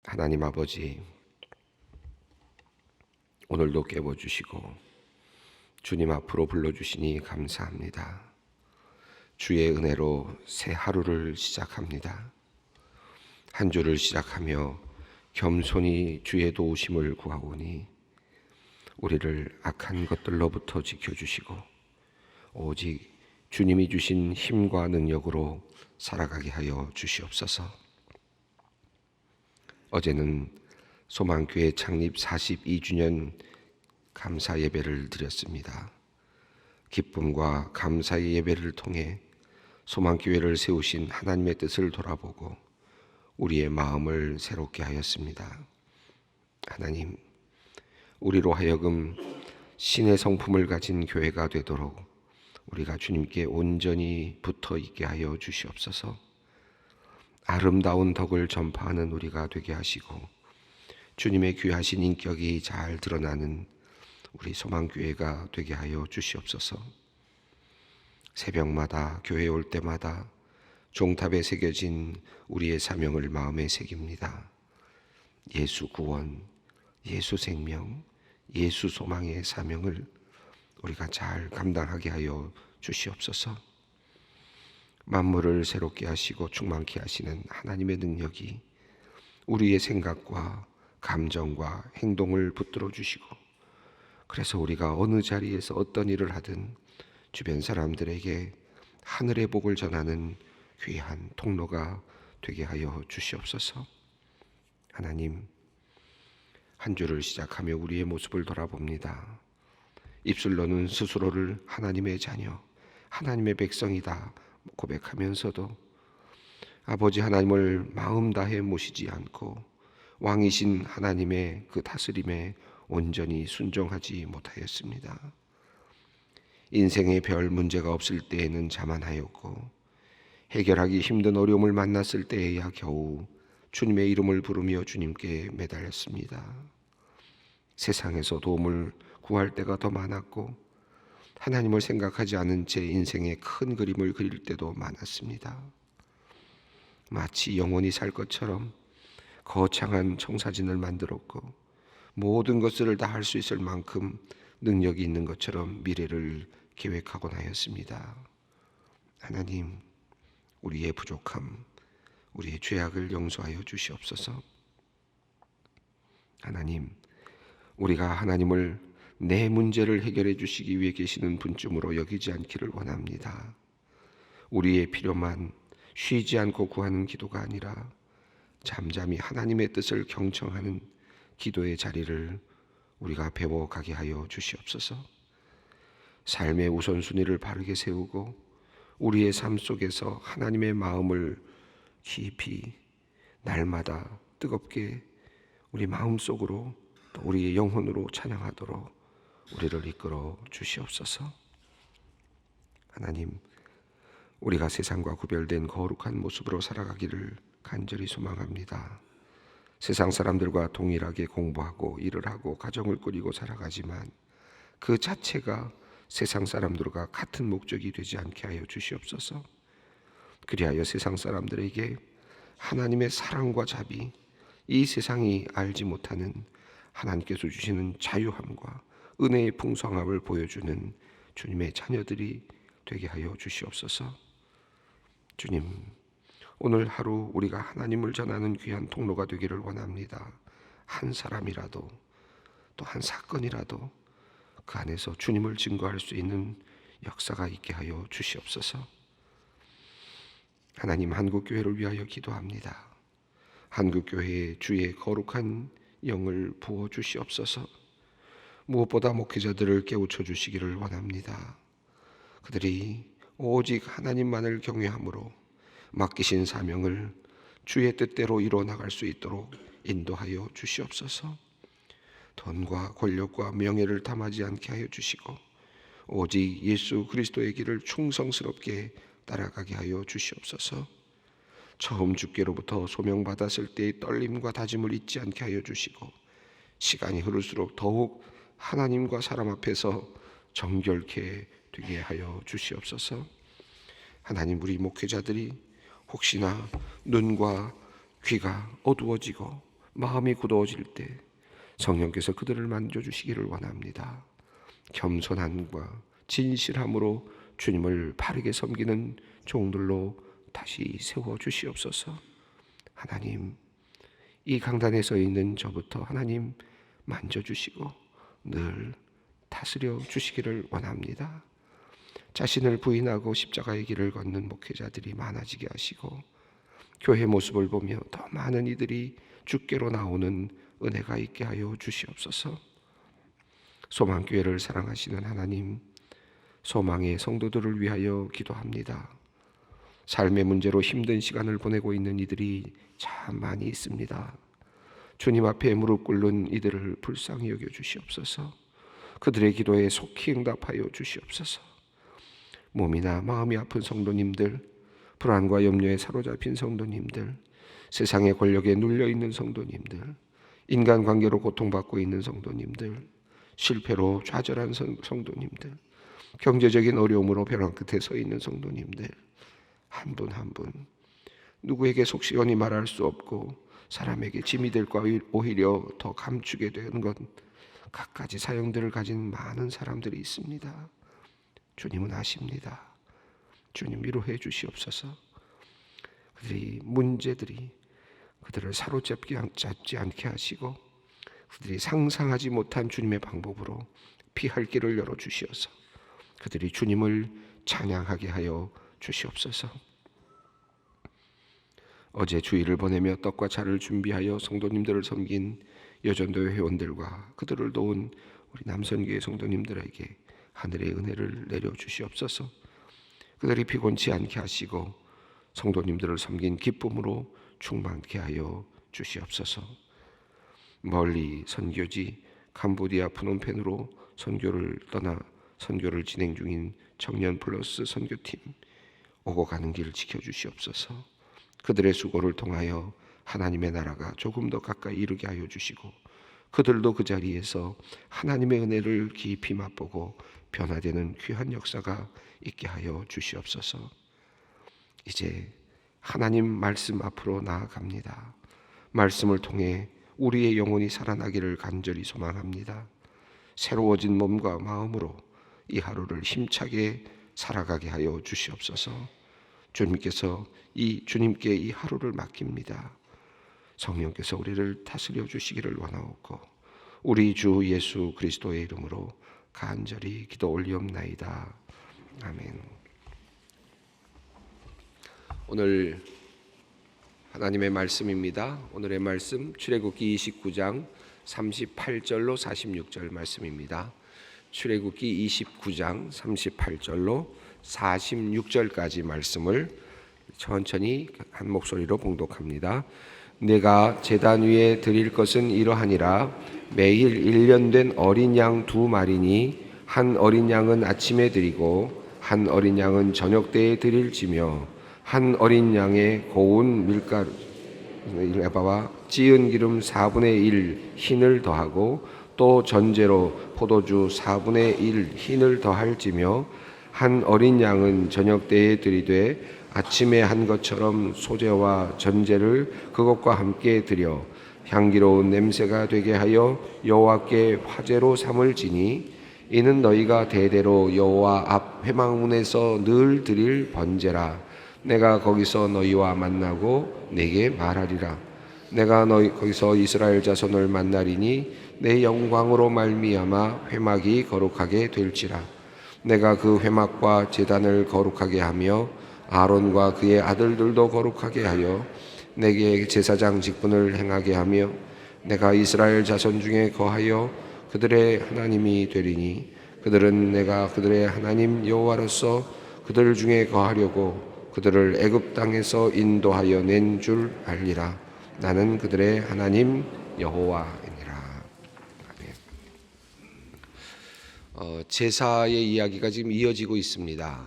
하나님 아버지, 오늘도 깨워주시고 주님 앞으로 불러주시니 감사합니다. 주의 은혜로 새 하루를 시작합니다. 한 주를 시작하며 겸손히 주의 도우심을 구하오니 우리를 악한 것들로부터 지켜주시고 오직 주님이 주신 힘과 능력으로 살아가게 하여 주시옵소서. 어제는 소망교회 창립 42주년 감사 예배를 드렸습니다. 기쁨과 감사의 예배를 통해 소망교회를 세우신 하나님의 뜻을 돌아보고 우리의 마음을 새롭게 하였습니다. 하나님, 우리로 하여금 신의 성품을 가진 교회가 되도록 우리가 주님께 온전히 붙어 있게 하여 주시옵소서. 아름다운 덕을 전파하는 우리가 되게 하시고 주님의 귀하신 인격이 잘 드러나는 우리 소망교회가 되게 하여 주시옵소서. 새벽마다 교회에 올 때마다 종탑에 새겨진 우리의 사명을 마음에 새깁니다. 예수 구원, 예수 생명, 예수 소망의 사명을 우리가 잘 감당하게 하여 주시옵소서. 만물을 새롭게 하시고 충만케 하시는 하나님의 능력이 우리의 생각과 감정과 행동을 붙들어 주시고, 그래서 우리가 어느 자리에서 어떤 일을 하든 주변 사람들에게 하늘의 복을 전하는 귀한 통로가 되게 하여 주시옵소서. 하나님, 한 주를 시작하며 우리의 모습을 돌아봅니다. 입술로는 스스로를 하나님의 자녀, 하나님의 백성이다 고백하면서도 아버지 하나님을 마음 다해 모시지 않고 왕이신 하나님의 그 다스림에 온전히 순종하지 못하였습니다. 인생에 별 문제가 없을 때에는 자만하였고 해결하기 힘든 어려움을 만났을 때에야 겨우 주님의 이름을 부르며 주님께 매달렸습니다. 세상에서 도움을 구할 때가 더 많았고 하나님을 생각하지 않은 제 인생의 큰 그림을 그릴 때도 많았습니다. 마치 영원히 살 것처럼 거창한 청사진을 만들었고 모든 것을 다 할 수 있을 만큼 능력이 있는 것처럼 미래를 계획하곤 하였습니다. 하나님, 우리의 부족함, 우리의 죄악을 용서하여 주시옵소서. 하나님, 우리가 하나님을 내 문제를 해결해 주시기 위해 계시는 분쯤으로 여기지 않기를 원합니다. 우리의 필요만 쉬지 않고 구하는 기도가 아니라 잠잠히 하나님의 뜻을 경청하는 기도의 자리를 우리가 배워가게 하여 주시옵소서. 삶의 우선순위를 바르게 세우고 우리의 삶 속에서 하나님의 마음을 깊이 날마다 뜨겁게 우리 마음속으로 또 우리의 영혼으로 찬양하도록 우리를 이끌어 주시옵소서. 하나님, 우리가 세상과 구별된 거룩한 모습으로 살아가기를 간절히 소망합니다. 세상 사람들과 동일하게 공부하고 일을 하고 가정을 꾸리고 살아가지만 그 자체가 세상 사람들과 같은 목적이 되지 않게 하여 주시옵소서. 그리하여 세상 사람들에게 하나님의 사랑과 자비, 이 세상이 알지 못하는 하나님께서 주시는 자유함과 은혜의 풍성함을 보여주는 주님의 자녀들이 되게 하여 주시옵소서. 주님, 오늘 하루 우리가 하나님을 전하는 귀한 통로가 되기를 원합니다. 한 사람이라도 또 한 사건이라도 그 안에서 주님을 증거할 수 있는 역사가 있게 하여 주시옵소서. 하나님, 한국교회를 위하여 기도합니다. 한국교회에 주의 거룩한 영을 부어 주시옵소서. 무엇보다 목회자들을 깨우쳐 주시기를 원합니다. 그들이 오직 하나님만을 경외함으로 맡기신 사명을 주의 뜻대로 이루어 나갈 수 있도록 인도하여 주시옵소서. 돈과 권력과 명예를 탐하지 않게 하여 주시고 오직 예수 그리스도의 길을 충성스럽게 따라가게 하여 주시옵소서. 처음 주께로부터 소명받았을 때의 떨림과 다짐을 잊지 않게 하여 주시고 시간이 흐를수록 더욱 하나님과 사람 앞에서 정결케 되게 하여 주시옵소서. 하나님, 우리 목회자들이 혹시나 눈과 귀가 어두워지고 마음이 굳어질 때 성령께서 그들을 만져주시기를 원합니다. 겸손함과 진실함으로 주님을 바르게 섬기는 종들로 다시 세워주시옵소서. 하나님, 이 강단에 서 있는 저부터 하나님 만져주시고 늘 다스려 주시기를 원합니다. 자신을 부인하고 십자가의 길을 걷는 목회자들이 많아지게 하시고 교회 모습을 보며 더 많은 이들이 주께로 나오는 은혜가 있게 하여 주시옵소서. 소망교회를 사랑하시는 하나님, 소망의 성도들을 위하여 기도합니다. 삶의 문제로 힘든 시간을 보내고 있는 이들이 참 많이 있습니다. 주님 앞에 무릎 꿇는 이들을 불쌍히 여겨 주시옵소서. 그들의 기도에 속히 응답하여 주시옵소서. 몸이나 마음이 아픈 성도님들, 불안과 염려에 사로잡힌 성도님들, 세상의 권력에 눌려있는 성도님들, 인간관계로 고통받고 있는 성도님들, 실패로 좌절한 성도님들, 경제적인 어려움으로 벼랑 끝에 서 있는 성도님들, 한 분 한 분 누구에게 속 시원히 말할 수 없고 사람에게 짐이 될까 오히려 더 감추게 되는 것, 갖가지 사형들을 가진 많은 사람들이 있습니다. 주님은 아십니다. 주님 위로해 주시옵소서. 그들이 문제들이 그들을 사로잡지 않게 하시고 그들이 상상하지 못한 주님의 방법으로 피할 길을 열어 주시어서 그들이 주님을 찬양하게 하여 주시옵소서. 어제 주일을 보내며 떡과 차를 준비하여 성도님들을 섬긴 여전도회 회원들과 그들을 도운 우리 남선교회 성도님들에게 하늘의 은혜를 내려 주시옵소서. 그들이 피곤치 않게 하시고 성도님들을 섬긴 기쁨으로 충만케 하여 주시옵소서. 멀리 선교지 캄보디아 프놈펜으로 선교를 떠나 선교를 진행 중인 청년 플러스 선교팀 오고 가는 길을 지켜주시옵소서. 그들의 수고를 통하여 하나님의 나라가 조금 더 가까이 이르게 하여 주시고 그들도 그 자리에서 하나님의 은혜를 깊이 맛보고 변화되는 귀한 역사가 있게 하여 주시옵소서. 이제 하나님 말씀 앞으로 나아갑니다. 말씀을 통해 우리의 영혼이 살아나기를 간절히 소망합니다. 새로워진 몸과 마음으로 이 하루를 힘차게 살아가게 하여 주시옵소서. 주님께 이 하루를 맡깁니다. 성령께서 우리를 다스려 주시기를 원하옵고 우리 주 예수 그리스도의 이름으로 간절히 기도 올리옵나이다. 아멘. 오늘 하나님의 말씀입니다. 오늘의 말씀 출애굽기 29장 38절로 46절 말씀입니다. 출애굽기 29장 38절로 46절까지 말씀을 천천히 한 목소리로 봉독합니다. 내가 제단 위에 드릴 것은 이러하니라. 매일 1년 된 어린 양 2마리니 한 어린 양은 아침에 드리고 한 어린 양은 저녁 때에 드릴지며 한 어린 양의 고운 밀가루 에바와 찌은 기름 4분의 1 흰을 더하고 또 전제로 포도주 4분의 1 흰을 더할지며 한 어린 양은 저녁 때에 드리되 아침에 한 것처럼 소제와 전제를 그것과 함께 드려 향기로운 냄새가 되게 하여 여호와께 화제로 삼을지니 이는 너희가 대대로 여호와 앞 회막문에서 늘 드릴 번제라. 내가 거기서 너희와 만나고 내게 말하리라. 내가 거기서 이스라엘 자손을 만나리니 내 영광으로 말미암아 회막이 거룩하게 될지라. 내가 그 회막과 제단을 거룩하게 하며 아론과 그의 아들들도 거룩하게 하여 내게 제사장 직분을 행하게 하며 내가 이스라엘 자손 중에 거하여 그들의 하나님이 되리니 그들은 내가 그들의 하나님 여호와로서 그들 중에 거하려고 그들을 애굽 땅에서 인도하여 낸 줄 알리라. 나는 그들의 하나님 여호와이니라. 제사의 이야기가 지금 이어지고 있습니다.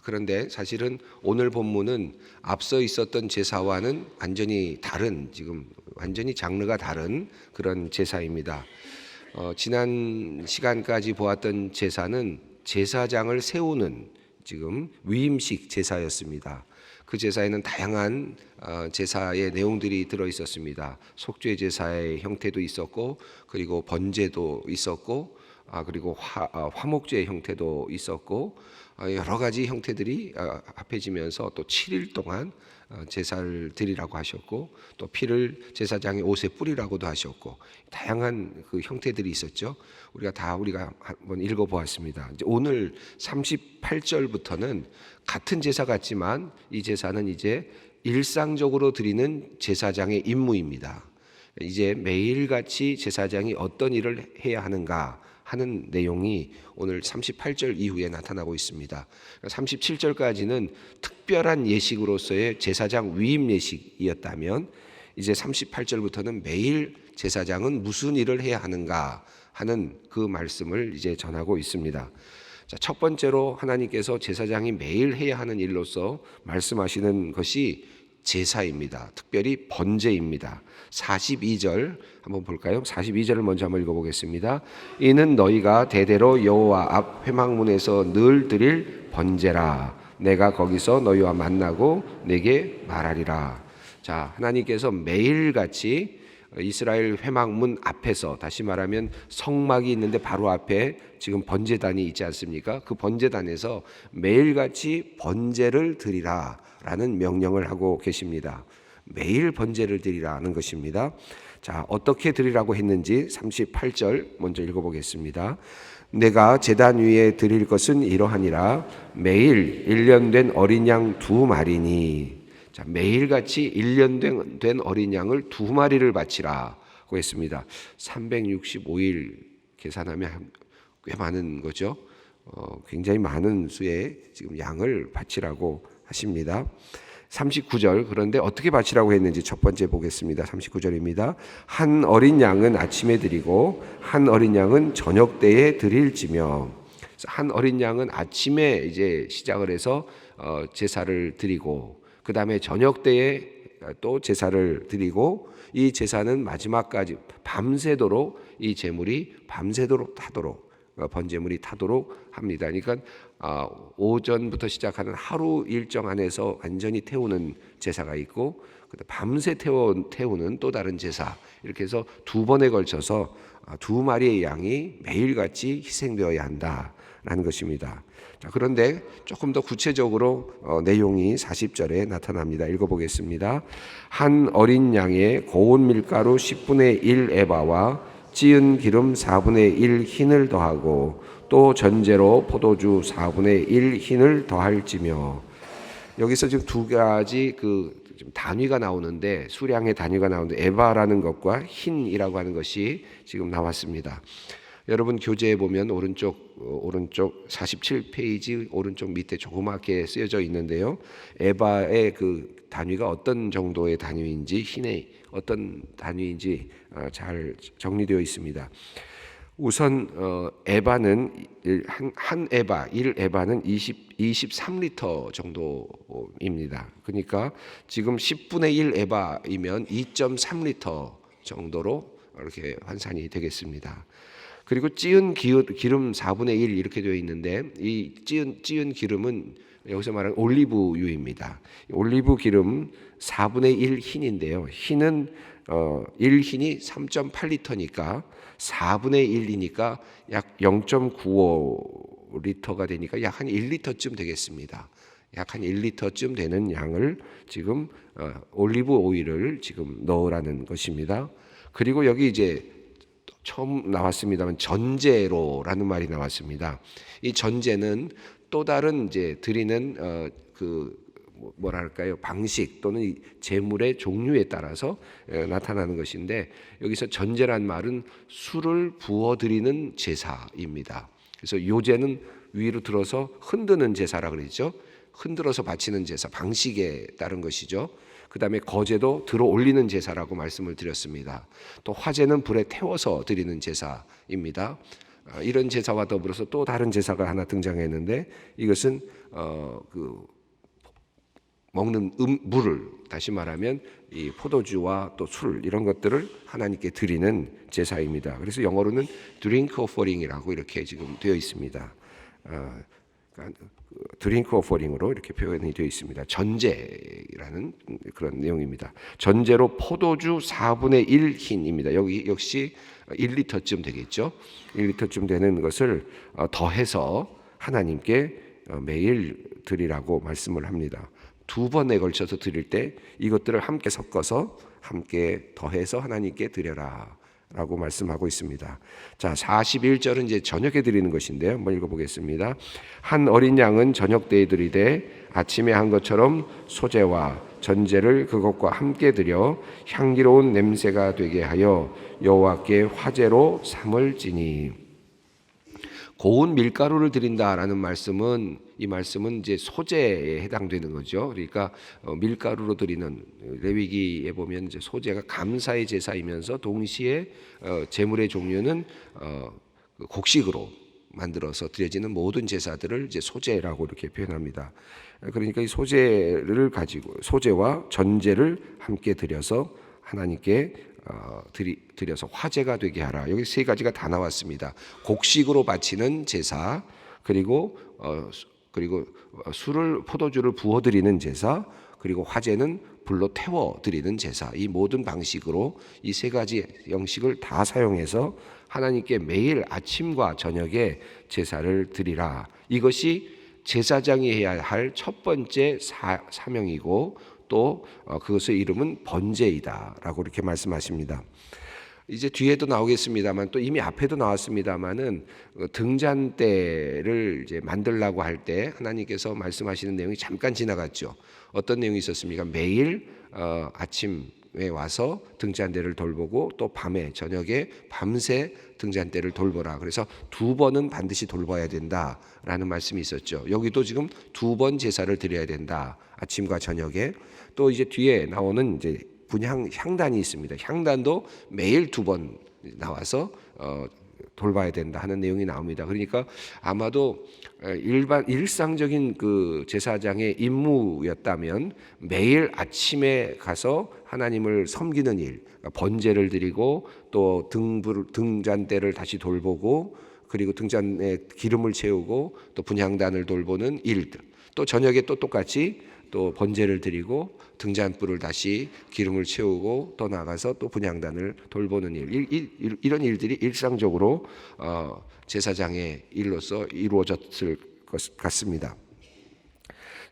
그런데 사실은 오늘 본문은 앞서 있었던 제사와는 완전히 다른, 지금 완전히 장르가 다른 그런 제사입니다. 지난 시간까지 보았던 제사는 제사장을 세우는 지금 위임식 제사였습니다. 그 제사에는 다양한 제사의 내용들이 들어 있었습니다. 속죄 제사의 형태도 있었고, 그리고 번제도 있었고, 그리고 화목제의 형태도 있었고, 여러 가지 형태들이 합해지면서 또 7일 동안 제사를 드리라고 하셨고, 또 피를 제사장의 옷에 뿌리라고도 하셨고, 다양한 그 형태들이 있었죠. 우리가 한번 읽어보았습니다. 이제 오늘 38절부터는 같은 제사 같지만 이 제사는 이제 일상적으로 드리는 제사장의 임무입니다. 이제 매일같이 제사장이 어떤 일을 해야 하는가 하는 내용이 오늘 38절 이후에 나타나고 있습니다. 37절까지는 특별한 예식으로서의 제사장 위임 예식이었다면, 이제 38절부터는 매일 제사장은 무슨 일을 해야 하는가 하는 그 말씀을 이제 전하고 있습니다. 자, 첫 번째로 하나님께서 제사장이 매일 해야 하는 일로서 말씀하시는 것이 제사입니다. 특별히 번제입니다. 42절 한번 볼까요? 42절을 먼저 한번 읽어보겠습니다. 이는 너희가 대대로 여호와 앞 회막문에서 늘 드릴 번제라. 내가 거기서 너희와 만나고 내게 말하리라. 자, 하나님께서 매일같이 이스라엘 회막문 앞에서, 다시 말하면 성막이 있는데 바로 앞에 지금 번제단이 있지 않습니까? 그 번제단에서 매일같이 번제를 드리라 라는 명령을 하고 계십니다. 매일 번제를 드리라는 것입니다. 자, 어떻게 드리라고 했는지 38절 먼저 읽어보겠습니다. 내가 제단 위에 드릴 것은 이러하니라. 매일 1년 된 어린 양 2마리니. 자, 매일같이 1년 된 어린 양을 2마리를 바치라고 했습니다. 365일 계산하면 꽤 많은 거죠. 굉장히 많은 수의 지금 양을 바치라고 하십니다. 39절, 그런데 어떻게 바치라고 했는지 첫 번째 보겠습니다. 39절입니다. 한 어린 양은 아침에 드리고 한 어린 양은 저녁 때에 드릴지며. 한 어린 양은 아침에 이제 시작을 해서 제사를 드리고, 그 다음에 저녁 때에 또 제사를 드리고, 이 제사는 마지막까지 밤새도록 이 제물이 밤새도록 타도록, 번제물이 타도록 합니다. 그러니까 오전부터 시작하는 하루 일정 안에서 완전히 태우는 제사가 있고, 밤새 태우는 또 다른 제사, 이렇게 해서 2번에 걸쳐서 2마리의 양이 매일같이 희생되어야 한다라는 것입니다. 자, 그런데 조금 더 구체적으로 내용이 40절에 나타납니다. 읽어보겠습니다. 한 어린 양의 고운 밀가루 10분의 1 에바와 찌은 기름 4분의 1 흰을 더하고 또 전제로 포도주 4분의 1 흰을 더할지며. 여기서 지금 두 가지 단위가 나오는데, 수량의 단위가 나오는데, 에바라는 것과 흰이라고 하는 것이 지금 나왔습니다. 여러분 교재에 보면 오른쪽 47페이지 오른쪽 밑에 조그맣게 쓰여져 있는데요. 에바의 그 단위가 어떤 정도의 단위인지, 흰의 어떤 단위인지 잘 정리되어 있습니다. 우선 에바는 한 에바, 1에바는 23리터 정도입니다. 그러니까 지금 10분의 1 에바이면 2.3리터 정도로 이렇게 환산이 되겠습니다. 그리고 찌은 기름 4분의 1 이렇게 되어 있는데, 이 찌은 기름은 여기서 말하는 올리브유입니다. 올리브 기름 4분의 1 흰인데요. 흰은 1흰이 3.8리터니까 4분의 1이니까 약 0.95리터가 되니까 약 한 1리터쯤 되겠습니다. 약 한 1리터쯤 되는 양을 지금 올리브 오일을 지금 넣으라는 것입니다. 그리고 여기 이제 처음 나왔습니다만 전제로라는 말이 나왔습니다. 이 전제는 또 다른 이제 드리는 방식 또는 제물의 종류에 따라서 나타나는 것인데, 여기서 전제란 말은 술을 부어 드리는 제사입니다. 그래서 요제는 위로 들어서 흔드는 제사라 그랬죠. 흔들어서 바치는 제사, 방식에 따른 것이죠. 그 다음에 거제도 들어 올리는 제사라고 말씀을 드렸습니다. 또 화제는 불에 태워서 드리는 제사입니다. 이런 제사와 더불어서 또 다른 제사가 하나 등장했는데, 이것은 먹는 물을, 다시 말하면 이 포도주와 또 술, 이런 것들을 하나님께 드리는 제사입니다. 그래서 영어로는 drink offering이라고 이렇게 지금 되어 있습니다. 드링크 오퍼링으로 이렇게 표현이 되어 있습니다. 전제라는 그런 내용입니다. 전제로 포도주 4분의 1 흰입니다. 여기 역시 1리터쯤 되겠죠. 1리터쯤 되는 것을 더해서 하나님께 매일 드리라고 말씀을 합니다. 2번에 걸쳐서 드릴 때 이것들을 함께 섞어서 함께 더해서 하나님께 드려라 라고 말씀하고 있습니다. 자, 41절은 이제 저녁에 드리는 것인데요. 한번 읽어보겠습니다. 한 어린 양은 저녁 때에 드리되 아침에 한 것처럼 소제와 전제를 그것과 함께 드려 향기로운 냄새가 되게 하여 여호와께 화제로 삼을지니. 고운 밀가루를 드린다라는 말씀은, 이 말씀은 이제 소제에 해당되는 거죠. 그러니까 밀가루로 드리는, 레위기에 보면 이제 소제가 감사의 제사이면서 동시에 제물의 종류는 곡식으로 만들어서 드려지는 모든 제사들을 이제 소제라고 이렇게 표현합니다. 그러니까 이 소제를 가지고 소제와 전제를 함께 드려서 하나님께 드려서 화제가 되게 하라. 여기 세 가지가 다 나왔습니다. 곡식으로 바치는 제사, 그리고 술을 포도주를 부어 드리는 제사, 그리고 화제는 불로 태워 드리는 제사. 이 모든 방식으로 이 세 가지 형식을 다 사용해서 하나님께 매일 아침과 저녁에 제사를 드리라. 이것이 제사장이 해야 할 첫 번째 사명이고, 또 그것의 이름은 번제이다라고 이렇게 말씀하십니다. 이제 뒤에도 나오겠습니다만, 또 이미 앞에도 나왔습니다만은 등잔대를 이제 만들라고 할 때 하나님께서 말씀하시는 내용이 잠깐 지나갔죠. 어떤 내용이 있었습니까? 매일 아침에 와서 등잔대를 돌보고 또 밤에 저녁에 밤새 등잔대를 돌보라. 그래서 2번은 반드시 돌봐야 된다라는 말씀이 있었죠. 여기도 지금 2번 제사를 드려야 된다. 아침과 저녁에. 또 이제 뒤에 나오는 이제 향단이 있습니다. 향단도 매일 2번 나와서 돌봐야 된다 하는 내용이 나옵니다. 그러니까 아마도 일상적인 그 제사장의 임무였다면 매일 아침에 가서 하나님을 섬기는 일, 번제를 드리고 또 등잔대를 다시 돌보고, 그리고 등잔에 기름을 채우고 또 분향단을 돌보는 일들, 또 저녁에 또 똑같이 또 번제를 드리고 등잔불을 다시 기름을 채우고 또 나가서 또 분향단을 돌보는 일, 이런 일들이 일상적으로 제사장의 일로서 이루어졌을 것 같습니다.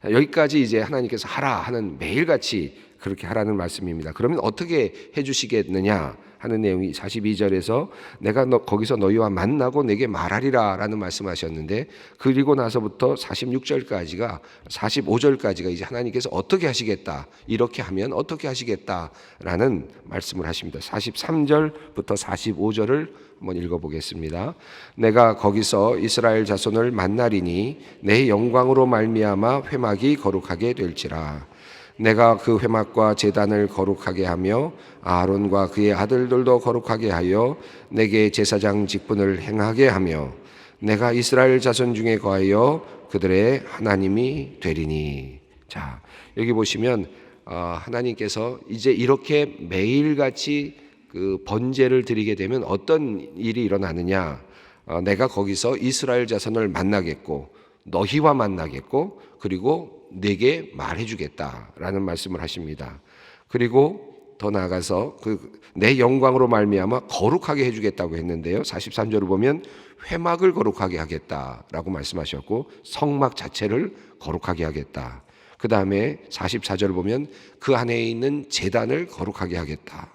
여기까지 이제 하나님께서 하라 하는, 매일같이 그렇게 하라는 말씀입니다. 그러면 어떻게 해주시겠느냐 하는 내용이 42절에서 내가 거기서 너희와 만나고 내게 말하리라 라는 말씀하셨는데, 그리고 나서부터 46절까지가 45절까지가 이제 하나님께서 어떻게 하시겠다, 이렇게 하면 어떻게 하시겠다라는 말씀을 하십니다. 43절부터 45절을 한번 읽어보겠습니다. 내가 거기서 이스라엘 자손을 만나리니 내 영광으로 말미암아 회막이 거룩하게 될지라. 내가 그 회막과 제단을 거룩하게 하며 아론과 그의 아들들도 거룩하게 하여 내게 제사장 직분을 행하게 하며 내가 이스라엘 자손 중에 거하여 그들의 하나님이 되리니. 자, 여기 보시면 하나님께서 이제 이렇게 매일같이 그 번제를 드리게 되면 어떤 일이 일어나느냐, 내가 거기서 이스라엘 자손을 만나겠고 너희와 만나겠고 그리고 내게 말해주겠다라는 말씀을 하십니다. 그리고 더 나아가서 내 영광으로 말미암아 거룩하게 해주겠다고 했는데요, 43절을 보면 회막을 거룩하게 하겠다라고 말씀하셨고 성막 자체를 거룩하게 하겠다. 그 다음에 44절을 보면 그 안에 있는 제단을 거룩하게 하겠다.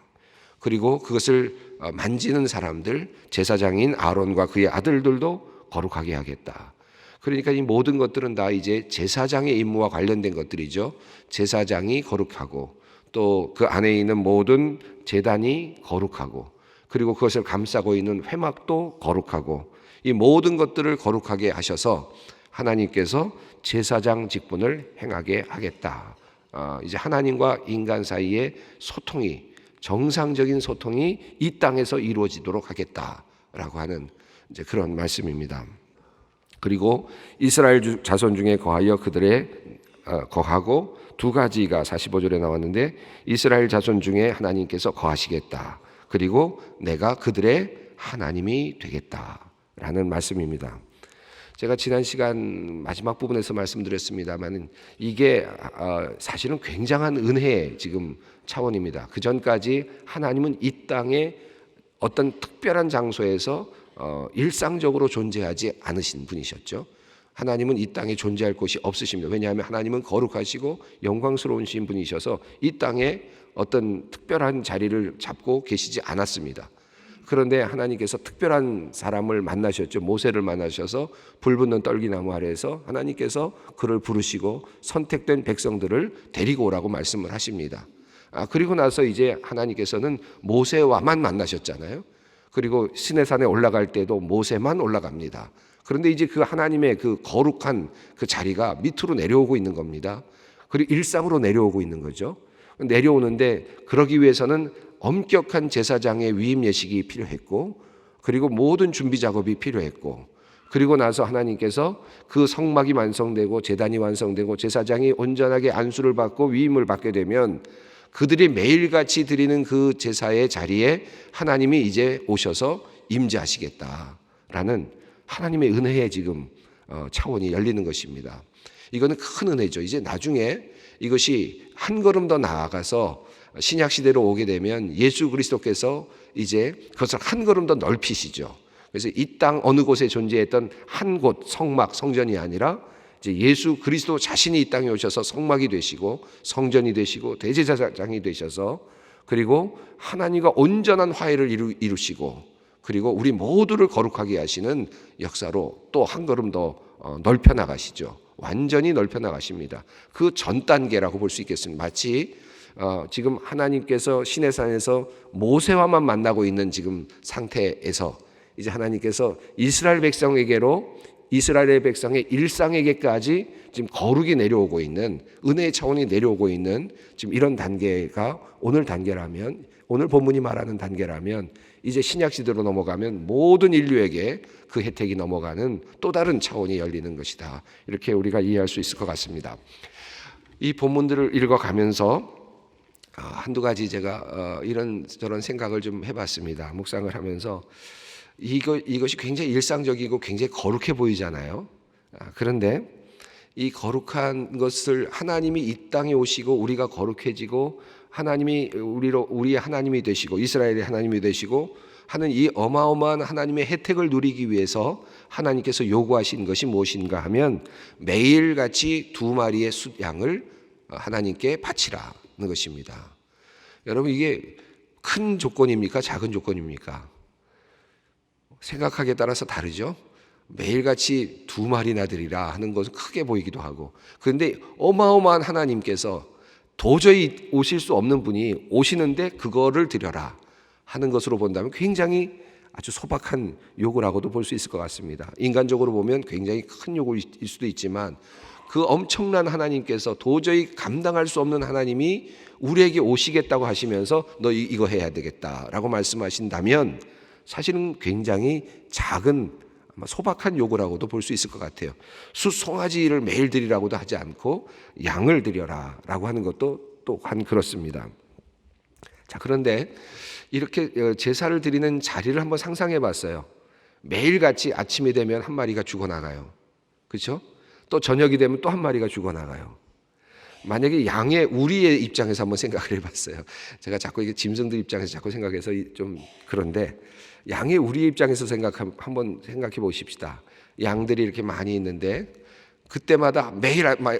그리고 그것을 만지는 사람들, 제사장인 아론과 그의 아들들도 거룩하게 하겠다. 그러니까 이 모든 것들은 다 이제 제사장의 임무와 관련된 것들이죠. 제사장이 거룩하고 또 그 안에 있는 모든 제단이 거룩하고 그리고 그것을 감싸고 있는 회막도 거룩하고, 이 모든 것들을 거룩하게 하셔서 하나님께서 제사장 직분을 행하게 하겠다. 이제 하나님과 인간 사이의 소통이, 정상적인 소통이 이 땅에서 이루어지도록 하겠다라고 하는 이제 그런 말씀입니다. 그리고 이스라엘 자손 중에 거하여 그들의 거하고, 두 가지가 45절에 나왔는데 이스라엘 자손 중에 하나님께서 거하시겠다. 그리고 내가 그들의 하나님이 되겠다라는 말씀입니다. 제가 지난 시간 마지막 부분에서 말씀드렸습니다만 이게 사실은 굉장한 은혜의 지금 차원입니다. 그 전까지 하나님은 이 땅에 어떤 특별한 장소에서 일상적으로 존재하지 않으신 분이셨죠. 하나님은 이 땅에 존재할 곳이 없으십니다. 왜냐하면 하나님은 거룩하시고 영광스러우신 분이셔서 이 땅에 어떤 특별한 자리를 잡고 계시지 않았습니다. 그런데 하나님께서 특별한 사람을 만나셨죠. 모세를 만나셔서 불붙는 떨기나무 아래에서 하나님께서 그를 부르시고 선택된 백성들을 데리고 오라고 말씀을 하십니다. 그리고 나서 이제 하나님께서는 모세와만 만나셨잖아요. 그리고 시내산에 올라갈 때도 모세만 올라갑니다. 그런데 이제 그 하나님의 그 거룩한 그 자리가 밑으로 내려오고 있는 겁니다. 그리고 일상으로 내려오고 있는 거죠. 내려오는데 그러기 위해서는 엄격한 제사장의 위임 예식이 필요했고, 그리고 모든 준비 작업이 필요했고, 그리고 나서 하나님께서 그 성막이 완성되고 제단이 완성되고 제사장이 온전하게 안수를 받고 위임을 받게 되면 그들이 매일같이 드리는 그 제사의 자리에 하나님이 이제 오셔서 임재하시겠다라는 하나님의 은혜의 지금 차원이 열리는 것입니다. 이거는 큰 은혜죠. 이제 나중에 이것이 한 걸음 더 나아가서 신약 시대로 오게 되면 예수 그리스도께서 이제 그것을 한 걸음 더 넓히시죠. 그래서 이 땅 어느 곳에 존재했던 한 곳 성막 성전이 아니라 이제 예수 그리스도 자신이 이 땅에 오셔서 성막이 되시고 성전이 되시고 대제사장이 되셔서 그리고 하나님과 온전한 화해를 이루시고 그리고 우리 모두를 거룩하게 하시는 역사로 또 한 걸음 더 넓혀 나가시죠. 완전히 넓혀 나가십니다. 그 전 단계라고 볼 수 있겠습니다. 마치 지금 하나님께서 시내산에서 모세와만 만나고 있는 지금 상태에서 이제 하나님께서 이스라엘 백성의 일상에게까지 지금 거룩이 내려오고 있는 은혜의 차원이 내려오고 있는 지금 이런 단계가 오늘 단계라면, 오늘 본문이 말하는 단계라면 이제 신약 시대로 넘어가면 모든 인류에게 그 혜택이 넘어가는 또 다른 차원이 열리는 것이다. 이렇게 우리가 이해할 수 있을 것 같습니다. 이 본문들을 읽어가면서 한두 가지 제가 이런저런 생각을 좀 해봤습니다. 묵상을 하면서 이것이 굉장히 일상적이고 굉장히 거룩해 보이잖아요. 그런데 이 거룩한 것을 하나님이 이 땅에 오시고 우리가 거룩해지고 하나님이 우리의 하나님이 되시고 이스라엘의 하나님이 되시고 하는 이 어마어마한 하나님의 혜택을 누리기 위해서 하나님께서 요구하신 것이 무엇인가 하면 매일같이 2마리의 숫양을 하나님께 바치라는 것입니다. 여러분 이게 큰 조건입니까? 작은 조건입니까? 생각하기에 따라서 다르죠. 매일같이 2마리나 드리라 하는 것은 크게 보이기도 하고, 그런데 어마어마한 하나님께서 도저히 오실 수 없는 분이 오시는데 그거를 드려라 하는 것으로 본다면 굉장히 아주 소박한 요구라고도 볼 수 있을 것 같습니다. 인간적으로 보면 굉장히 큰 요구일 수도 있지만 그 엄청난 하나님께서 도저히 감당할 수 없는 하나님이 우리에게 오시겠다고 하시면서 너 이거 해야 되겠다라고 말씀하신다면 사실은 굉장히 작은 소박한 요구라고도 볼 수 있을 것 같아요. 숫송아지를 매일 드리라고도 하지 않고 양을 드려라 라고 하는 것도 또한 그렇습니다. 자, 그런데 이렇게 제사를 드리는 자리를 한번 상상해 봤어요. 매일같이 아침이 되면 한 마리가 죽어나가요. 그렇죠? 또 저녁이 되면 또 한 마리가 죽어나가요. 만약에 양의 우리의 입장에서 한번 생각을 해봤어요. 제가 자꾸 이게 짐승들 입장에서 자꾸 생각해서 좀 그런데 양의 우리의 입장에서 한번 생각해 보십시다. 양들이 이렇게 많이 있는데 그때마다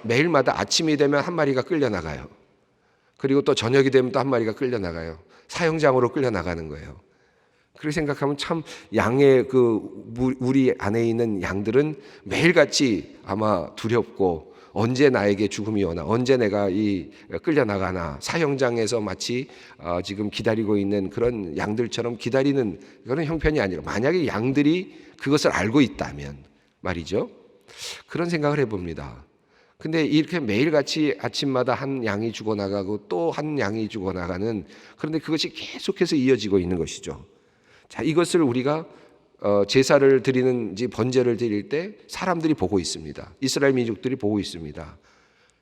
매일마다 아침이 되면 한 마리가 끌려 나가요. 그리고 또 저녁이 되면 또 한 마리가 끌려 나가요. 사형장으로 끌려 나가는 거예요. 그렇게 생각하면 참 양의 그 우리 안에 있는 양들은 매일같이 아마 두렵고 언제 나에게 죽음이 오나, 언제 내가 끌려 나가나, 사형장에서 마치 지금 기다리고 있는 그런 양들처럼 기다리는 그런 형편이 아니라 만약에 양들이 그것을 알고 있다면 말이죠. 그런 생각을 해봅니다. 근데 이렇게 매일같이 아침마다 한 양이 죽어나가고 또 한 양이 죽어나가는, 그런데 그것이 계속해서 이어지고 있는 것이죠. 자, 이것을 우리가 제사를 드리는지 번제를 드릴 때 사람들이 보고 있습니다. 이스라엘 민족들이 보고 있습니다.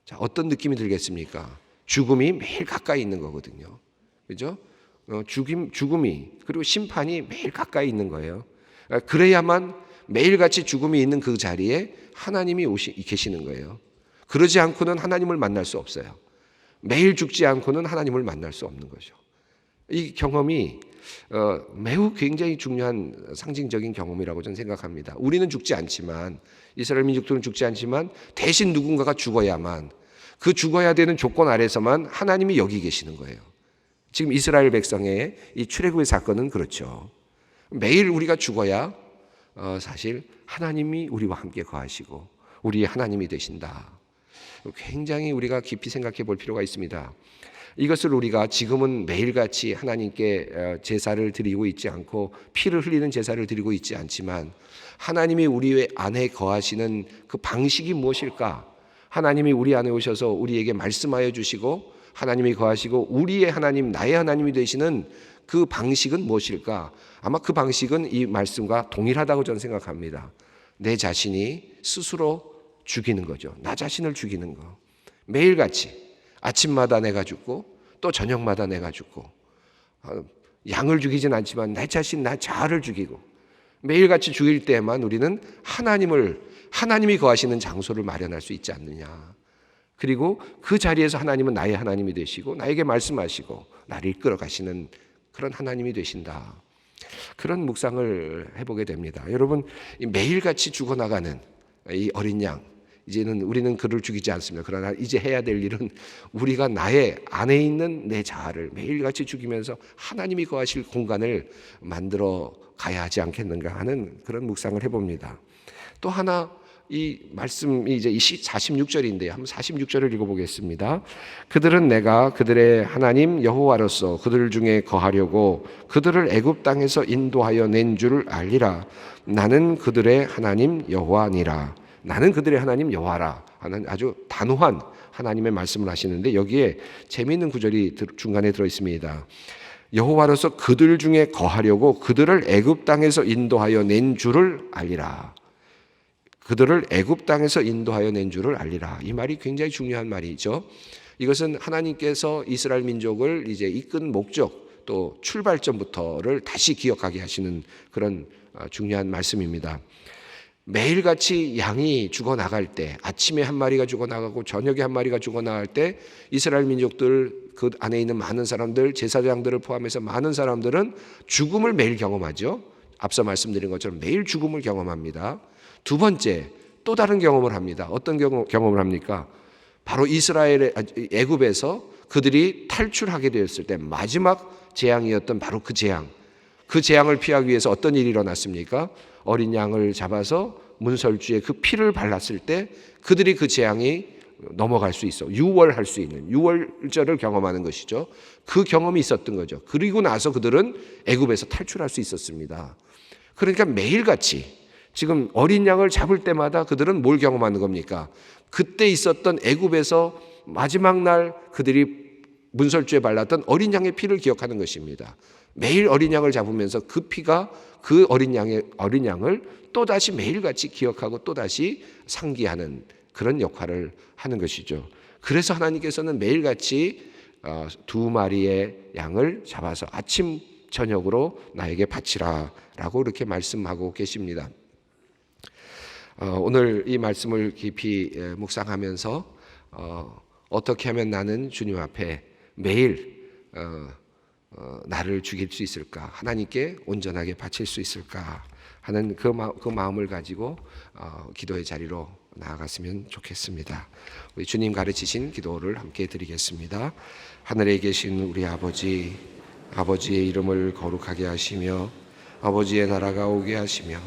자, 어떤 느낌이 들겠습니까? 죽음이 매일 가까이 있는 거거든요. 그죠? 죽음이 그리고 심판이 매일 가까이 있는 거예요. 그래야만 매일같이 죽음이 있는 그 자리에 하나님이 계시는 거예요. 그러지 않고는 하나님을 만날 수 없어요. 매일 죽지 않고는 하나님을 만날 수 없는 거죠. 이 경험이 매우 굉장히 중요한 상징적인 경험이라고 저는 생각합니다. 우리는 죽지 않지만, 이스라엘 민족들은 죽지 않지만 대신 누군가가 죽어야만, 그 죽어야 되는 조건 아래서만 하나님이 여기 계시는 거예요. 지금 이스라엘 백성의 이 출애굽의 사건은 그렇죠. 매일 우리가 죽어야 사실 하나님이 우리와 함께 거하시고 우리의 하나님이 되신다. 굉장히 우리가 깊이 생각해 볼 필요가 있습니다. 이것을 우리가 지금은 매일같이 하나님께 제사를 드리고 있지 않고 피를 흘리는 제사를 드리고 있지 않지만, 하나님이 우리 안에 거하시는 그 방식이 무엇일까? 하나님이 우리 안에 오셔서 우리에게 말씀하여 주시고 하나님이 거하시고 우리의 하나님, 나의 하나님이 되시는 그 방식은 무엇일까? 아마 그 방식은 이 말씀과 동일하다고 저는 생각합니다. 내 자신이 스스로 죽이는 거죠. 나 자신을 죽이는 거. 매일같이 아침마다 내가 죽고 또 저녁마다 내가 죽고, 양을 죽이진 않지만 내 자신, 나 자아를 죽이고, 매일같이 죽일 때만 우리는 하나님이 거하시는 장소를 마련할 수 있지 않느냐. 그리고 그 자리에서 하나님은 나의 하나님이 되시고 나에게 말씀하시고 나를 이끌어 가시는 그런 하나님이 되신다. 그런 묵상을 해보게 됩니다. 여러분, 매일같이 죽어나가는 이 어린 양, 이제는 우리는 그를 죽이지 않습니다. 그러나 이제 해야 될 일은 우리가 나의 안에 있는 내 자아를 매일같이 죽이면서 하나님이 거하실 공간을 만들어 가야 하지 않겠는가 하는 그런 묵상을 해봅니다. 또 하나, 이 말씀이 이제 46절인데요. 한번 46절을 읽어보겠습니다. 그들은 내가 그들의 하나님 여호와로서 그들 중에 거하려고 그들을 애굽 땅에서 인도하여 낸 줄을 알리라. 나는 그들의 하나님 여호와니라. 나는 그들의 하나님 여호와라 하는 아주 단호한 하나님의 말씀을 하시는데, 여기에 재미있는 구절이 중간에 들어 있습니다. 여호와로서 그들 중에 거하려고 그들을 애굽 땅에서 인도하여 낸 줄을 알리라. 그들을 애굽 땅에서 인도하여 낸 줄을 알리라. 이 말이 굉장히 중요한 말이죠. 이것은 하나님께서 이스라엘 민족을 이제 이끈 목적, 또 출발점부터를 다시 기억하게 하시는 그런 중요한 말씀입니다. 매일같이 양이 죽어나갈 때, 아침에 한 마리가 죽어나가고 저녁에 한 마리가 죽어나갈 때, 이스라엘 민족들, 그 안에 있는 많은 사람들, 제사장들을 포함해서 많은 사람들은 죽음을 매일 경험하죠. 앞서 말씀드린 것처럼 매일 죽음을 경험합니다. 두 번째, 또 다른 경험을 합니다. 어떤 경험을 합니까? 바로 애굽에서 그들이 탈출하게 되었을 때 마지막 재앙이었던 바로 그 재앙을 피하기 위해서 어떤 일이 일어났습니까? 어린 양을 잡아서 문설주에 그 피를 발랐을 때 그들이 그 재앙이 넘어갈 수 있어, 유월할 수 있는 유월절을 경험하는 것이죠. 그 경험이 있었던 거죠. 그리고 나서 그들은 애굽에서 탈출할 수 있었습니다. 그러니까 매일같이 지금 어린 양을 잡을 때마다 그들은 뭘 경험하는 겁니까? 그때 있었던 애굽에서 마지막 날 그들이 문설주에 발랐던 어린 양의 피를 기억하는 것입니다. 매일 어린 양을 잡으면서 그 피가 그 어린 양을 또다시 매일같이 기억하고 또다시 상기하는 그런 역할을 하는 것이죠. 그래서 하나님께서는 매일같이 두 마리의 양을 잡아서 아침 저녁으로 나에게 바치라 라고 이렇게 말씀하고 계십니다. 오늘 이 말씀을 깊이 묵상하면서 어떻게 하면 나는 주님 앞에 매일 나를 죽일 수 있을까, 하나님께 온전하게 바칠 수 있을까 하는 그 마음을 가지고 기도의 자리로 나아갔으면 좋겠습니다. 우리 주님 가르치신 기도를 함께 드리겠습니다. 하늘에 계신 우리 아버지, 아버지의 이름을 거룩하게 하시며 아버지의 나라가 오게 하시며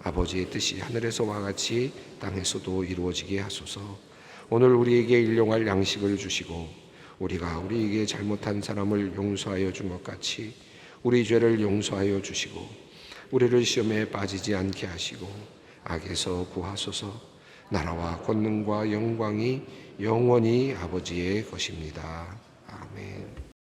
아버지의 뜻이 하늘에서와 같이 땅에서도 이루어지게 하소서. 오늘 우리에게 일용할 양식을 주시고 우리가 우리에게 잘못한 사람을 용서하여 준 것 같이 우리 죄를 용서하여 주시고 우리를 시험에 빠지지 않게 하시고 악에서 구하소서. 나라와 권능과 영광이 영원히 아버지의 것입니다. 아멘.